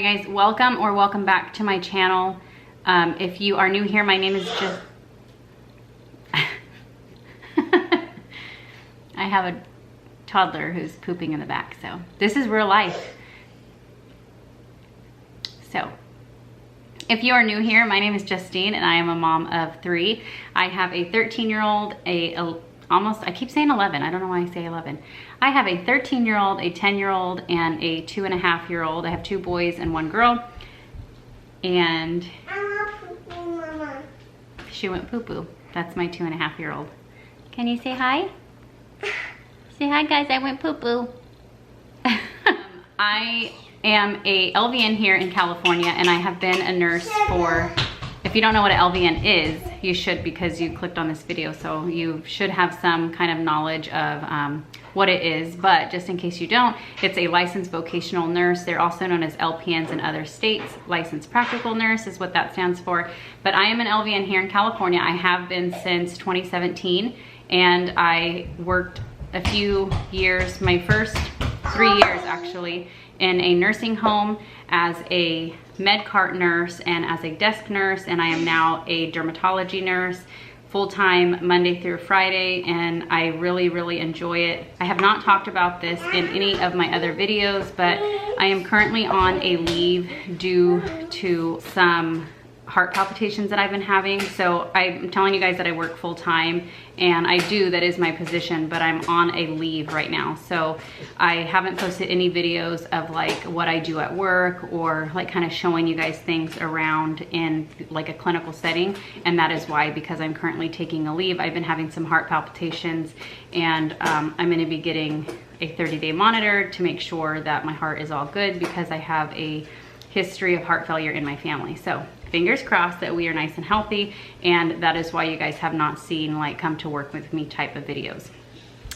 guys, welcome or welcome back to my channel. If you are new here, my name is just I have a toddler who's pooping in the back, so this is real life. So if you are new here, my name is Justine and I am a mom of 3. I have a 13-year-old, I keep saying 11, I don't know why I say 11. I have a 13-year-old, a 10-year-old, and a 2.5-year-old. I have 2 boys and 1 girl. And Mama. She went poo-poo. That's my 2.5-year-old. Can you say hi? Say hi, guys, I went poo-poo. I am a LVN here in California, and I have been a nurse for, if you don't know what an LVN is, you should, because you clicked on this video, so you should have some kind of knowledge of what it is. But just in case you don't, it's a licensed vocational nurse. They're also known as LPNs in other states. Licensed practical nurse is what that stands for. But I am an LVN here in California. I have been since 2017, and I worked a few years, my first 3 years actually, in a nursing home as a med cart nurse and as a desk nurse, and I am now a dermatology nurse, full-time Monday through Friday, and I really enjoy it. I have not talked about this in any of my other videos, but I am currently on a leave due to some heart palpitations that I've been having. So I'm telling you guys that I work full-time, and I do, that is my position, but I'm on a leave right now. So I haven't posted any videos of like what I do at work, or like kind of showing you guys things around in like a clinical setting. And that is why, because I'm currently taking a leave. I've been having some heart palpitations, and I'm gonna be getting a 30-day monitor to make sure that my heart is all good, because I have a history of heart failure in my family. So fingers crossed that we are nice and healthy, and that is why you guys have not seen like come to work with me type of videos.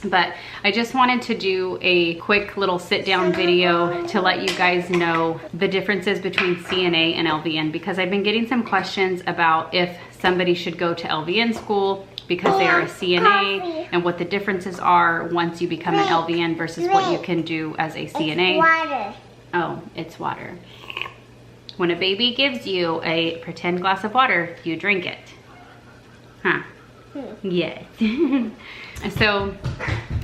But I just wanted to do a quick little sit down video to let you guys know the differences between CNA and LVN, because I've been getting some questions about if somebody should go to LVN school because they are a CNA, and what the differences are once you become an LVN versus what you can do as a CNA. It's water. Oh, it's water. When a baby gives you a pretend glass of water, you drink it. Huh? Yes. So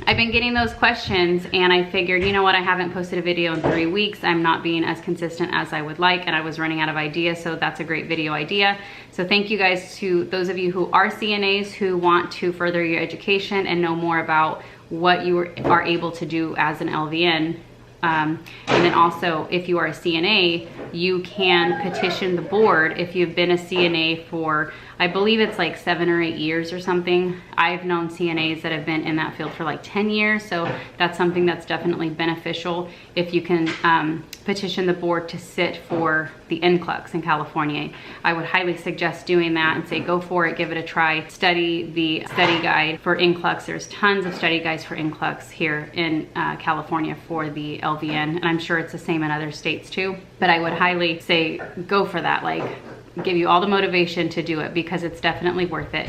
I've been getting those questions, and I figured, you know what, I haven't posted a video in 3 weeks. I'm not being as consistent as I would like, and I was running out of ideas, so that's a great video idea. So thank you guys to those of you who are CNAs who want to further your education and know more about what you are able to do as an LVN. And then also, if you are a CNA, you can petition the board if you've been a CNA for, I believe it's like 7 or 8 years or something. I've known CNAs that have been in that field for like 10 years. So that's something that's definitely beneficial if you can petition the board to sit for the NCLEX in California. I would highly suggest doing that and say go for it, give it a try. Study the study guide for NCLEX. There's tons of study guides for NCLEX here in California for the LVN, and I'm sure it's the same in other states too. But I would highly say go for that, like give you all the motivation to do it, because it's definitely worth it.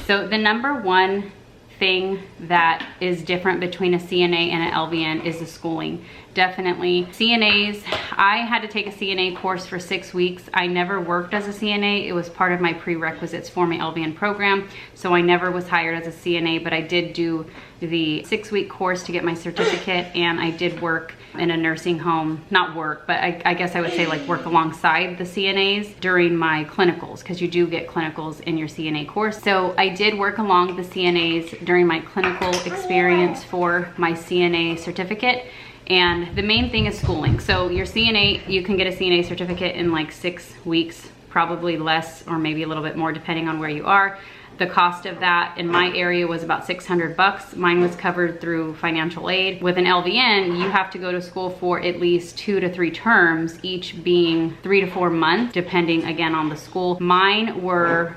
So the number one thing that is different between a CNA and an LVN is the schooling. Definitely. CNAs, I had to take a CNA course for 6 weeks. I never worked as a CNA. It was part of my prerequisites for my LVN program. So I never was hired as a CNA, but I did do the 6-week course to get my certificate, and I did work in a nursing home. Not work, but I guess I would say like work alongside the CNAs during my clinicals, because you do get clinicals in your CNA course. So I did work along the CNAs during my clinical experience for my CNA certificate. And the main thing is schooling. So your CNA, you can get a CNA certificate in like 6 weeks, probably less or maybe a little bit more depending on where you are. The cost of that in my area was about $600. Mine was covered through financial aid. With an LVN, you have to go to school for at least 2 to 3 terms, each being 3 to 4 months, depending again on the school. Mine were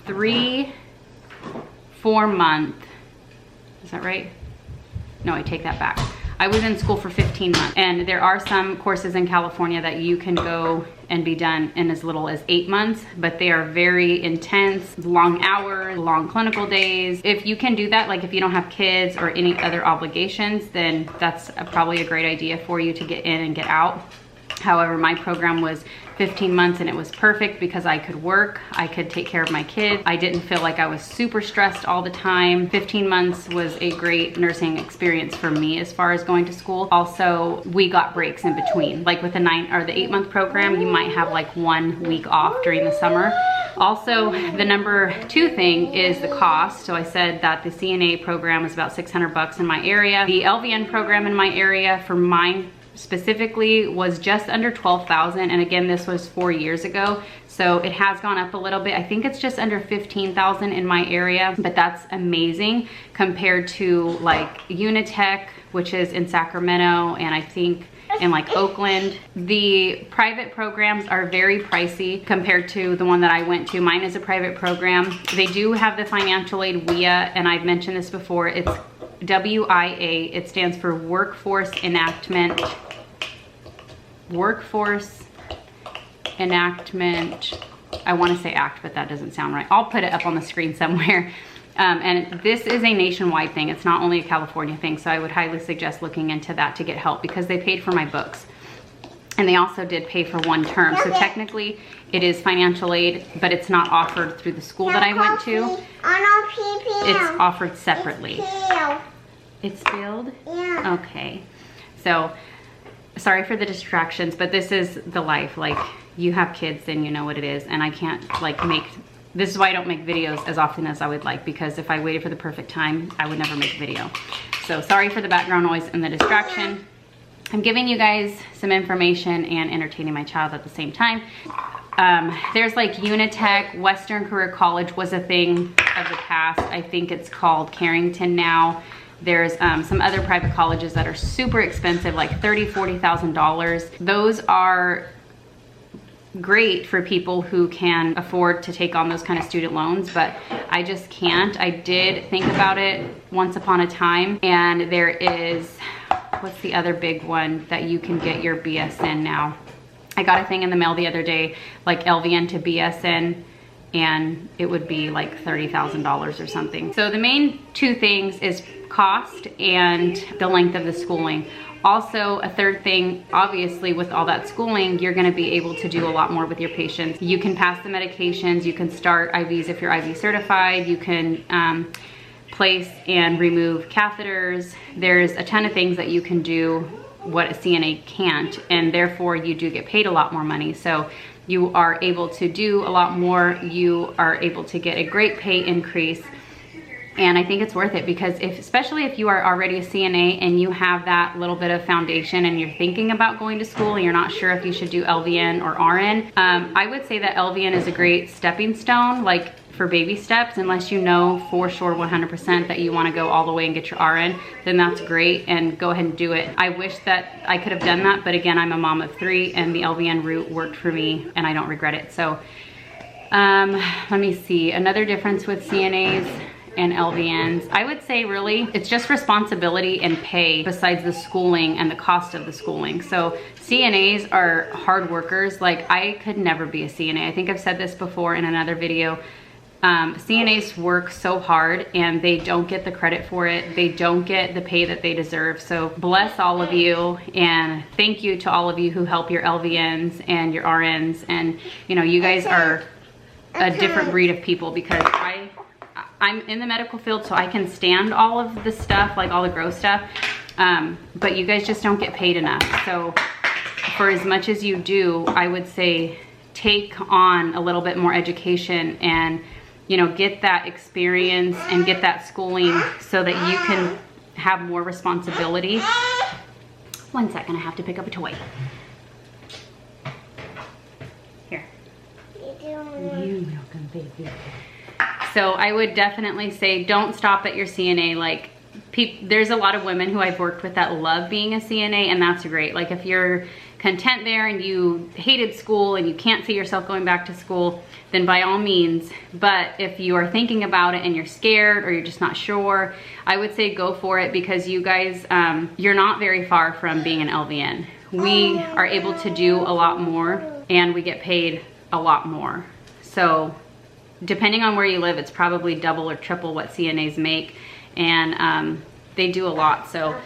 3 4-month, is that right? No, I take that back. I was in school for 15 months, and there are some courses in California that you can go and be done in as little as 8 months, but they are very intense, long hours, long clinical days. If you can do that, like if you don't have kids or any other obligations, then that's probably a great idea for you to get in and get out. However, my program was 15 months and it was perfect because I could work, I could take care of my kids. I didn't feel like I was super stressed all the time. 15 months was a great nursing experience for me as far as going to school. Also, we got breaks in between. Like with the 8-month program, you might have like 1 week off during the summer. Also, the number 2 thing is the cost. So I said that the CNA program is about $600 in my area. The LVN program in my area for mine specifically was just under $12,000, and again, this was 4 years ago, so it has gone up a little bit. I think it's just under $15,000 in my area, but that's amazing compared to like Unitech, which is in Sacramento, and I think in like Oakland. The private programs are very pricey compared to the one that I went to. Mine is a private program. They do have the financial aid WIA, and I've mentioned this before. It's WIA. It stands for Workforce Enactment. Workforce Enactment. I want to say act, but that doesn't sound right. I'll put it up on the screen somewhere. And this is a nationwide thing. It's not only a California thing, so I would highly suggest looking into that to get help because they paid for my books. And they also did pay for 1 term. So technically it is financial aid, but it's not offered through the school that I went to. It's offered separately. It's filled? Yeah. Okay. So sorry for the distractions, but this is the life. Like, you have kids, then you know what it is. And I can't like this is why I don't make videos as often as I would like, because if I waited for the perfect time, I would never make a video. So sorry for the background noise and the distraction. I'm giving you guys some information and entertaining my child at the same time. There's like Unitech, Western Career College was a thing of the past. I think it's called Carrington now. There's some other private colleges that are super expensive, like $30,000, $40,000. Those are great for people who can afford to take on those kind of student loans, but I just can't. I did think about it once upon a time, and there is, what's the other big one that you can get your BSN now? I got a thing in the mail the other day, like LVN to BSN, and it would be like $30,000 or something. So the main 2 things is cost and the length of the schooling. Also, a third thing, obviously with all that schooling, you're gonna be able to do a lot more with your patients. You can pass the medications, you can start IVs if you're IV certified, you can place and remove catheters. There's a ton of things that you can do what a CNA can't, and therefore you do get paid a lot more money. So you are able to do a lot more, you are able to get a great pay increase. And I think it's worth it because especially if you are already a CNA and you have that little bit of foundation and you're thinking about going to school and you're not sure if you should do LVN or RN, I would say that LVN is a great stepping stone, like for baby steps. Unless you know for sure 100% that you want to go all the way and get your RN, then that's great, and go ahead and do it. I wish that I could have done that, but again, I'm a mom of 3 and the LVN route worked for me and I don't regret it. So let me see, another difference with CNAs and LVNs, I would say really it's just responsibility and pay besides the schooling and the cost of the schooling. So CNAs are hard workers. Like, I could never be a CNA. I think I've said this before in another video. CNAs work so hard and they don't get the credit for it. They don't get the pay that they deserve. So bless all of you, and thank you to all of you who help your LVNs and your RNs. And you know, you guys are a different breed of people, because I'm in the medical field, so I can stand all of the stuff, like all the gross stuff, but you guys just don't get paid enough. So for as much as you do, I would say take on a little bit more education and, you know, get that experience and get that schooling so that you can have more responsibility. 1 second, I have to pick up a toy. Here. You're welcome, baby. So I would definitely say don't stop at your CNA. Like, there's a lot of women who I've worked with that love being a CNA, and that's great. Like, if you're content there and you hated school and you can't see yourself going back to school, then by all means. But if you are thinking about it and you're scared or you're just not sure, I would say go for it, because you guys, you're not very far from being an LVN. We are able to do a lot more and we get paid a lot more. So depending on where you live, it's probably double or triple what CNAs make, and they do a lot. So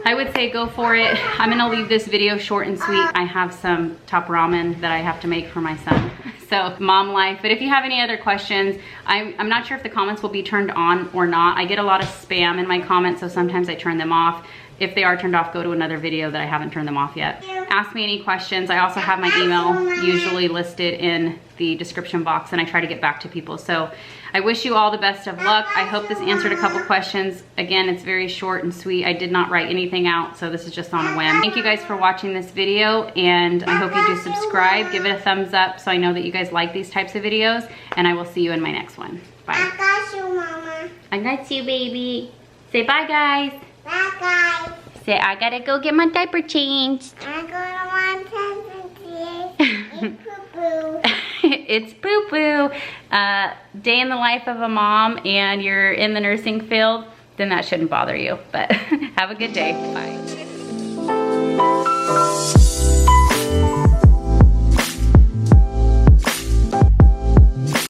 I would say go for it. I'm gonna leave this video short and sweet. I have some top ramen that I have to make for my son. So mom life. But if you have any other questions, I'm not sure if the comments will be turned on or not. I get a lot of spam in my comments, so sometimes I turn them off. If they are turned off, go to another video that I haven't turned them off yet. Ask me any questions. I also have my email usually listed in the description box, and I try to get back to people. So I wish you all the best of luck. I hope this answered a couple questions. Again, it's very short and sweet. I did not write anything out, so this is just on a whim. Thank you guys for watching this video, and I hope you do subscribe. Give it a thumbs up so I know that you guys like these types of videos, and I will see you in my next one. Bye. I got you, Mama. I got you, baby. Say bye, guys. Bye, guys. Say, I gotta go get my diaper changed. I'm going to want to poo-poo. It's poo-poo. Day in the life of a mom, and you're in the nursing field, then that shouldn't bother you. But have a good day. Bye.